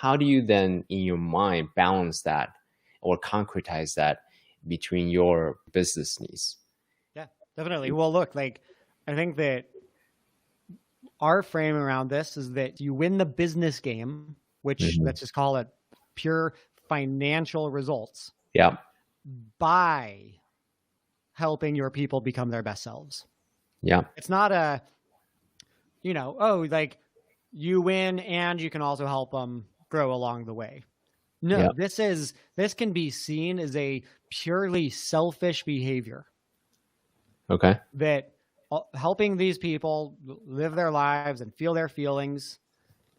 how do you then in your mind balance that or concretize that between your business needs? Yeah, definitely. Well, look, like I think that our frame around this is that you win the business game, which let's just call it pure financial results. Yeah. By helping your people become their best selves. Yeah. It's not a, oh, like you win and you can also help them grow along the way. No, this can be seen as a purely selfish behavior. Okay. That helping these people live their lives and feel their feelings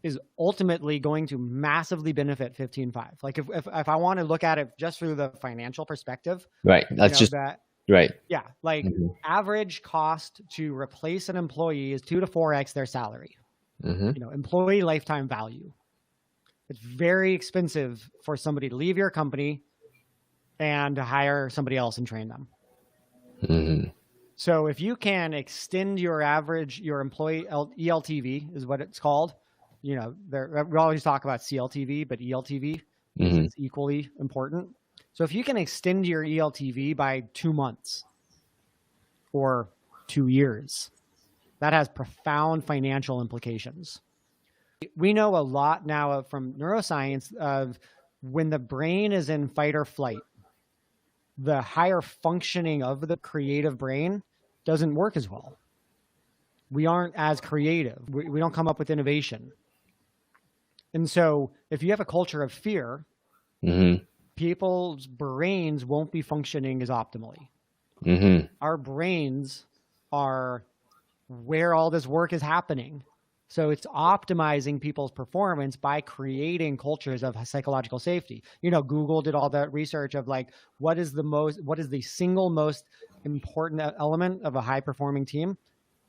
is ultimately going to massively benefit 15.5. Like if I want to look at it just through the financial perspective, right? That's just that. Right. Yeah. Like average cost to replace an employee is 2 to 4x their salary. Employee lifetime value. It's very expensive for somebody to leave your company and to hire somebody else and train them. So if you can extend your employee ELTV is what it's called. We always talk about CLTV, but ELTV is equally important. So if you can extend your ELTV by 2 months or 2 years, that has profound financial implications. We know a lot now from neuroscience of when the brain is in fight or flight, the higher functioning of the creative brain doesn't work as well. We aren't as creative. We don't come up with innovation. And so if you have a culture of fear, people's brains won't be functioning as optimally. Our brains are where all this work is happening. So it's optimizing people's performance by creating cultures of psychological safety. Google did all that research of like, what is the single most important element of a high performing team?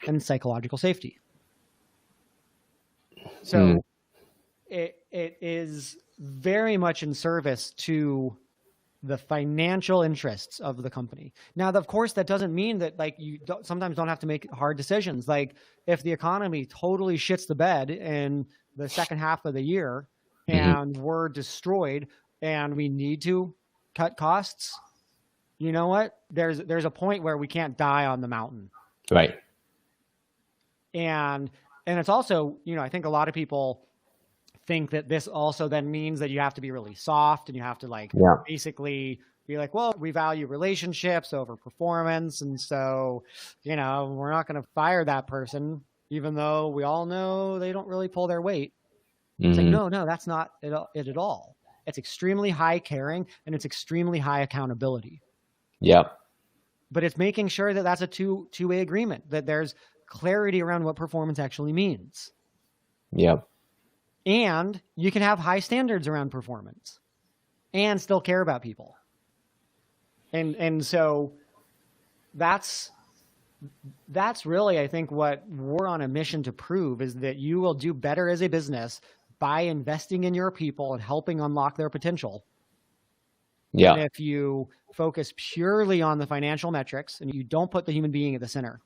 And psychological safety. So it is very much in service to the financial interests of the company. Now, of course, that doesn't mean that like you sometimes don't have to make hard decisions. Like if the economy totally shits the bed in the second half of the year and we're destroyed and we need to cut costs, you know what? There's a point where we can't die on the mountain. Right. And it's also, I think a lot of people think that this also then means that you have to be really soft and you have to basically be like, well, we value relationships over performance. And so, we're not going to fire that person, even though we all know they don't really pull their weight. It's like, no, that's not it at all. It's extremely high caring and it's extremely high accountability. Yeah. But it's making sure that that's a two-way agreement, that there's clarity around what performance actually means. Yeah. And you can have high standards around performance and still care about people. And so that's really, I think, what we're on a mission to prove is that you will do better as a business by investing in your people and helping unlock their potential. Yeah. And if you focus purely on the financial metrics and you don't put the human being at the center.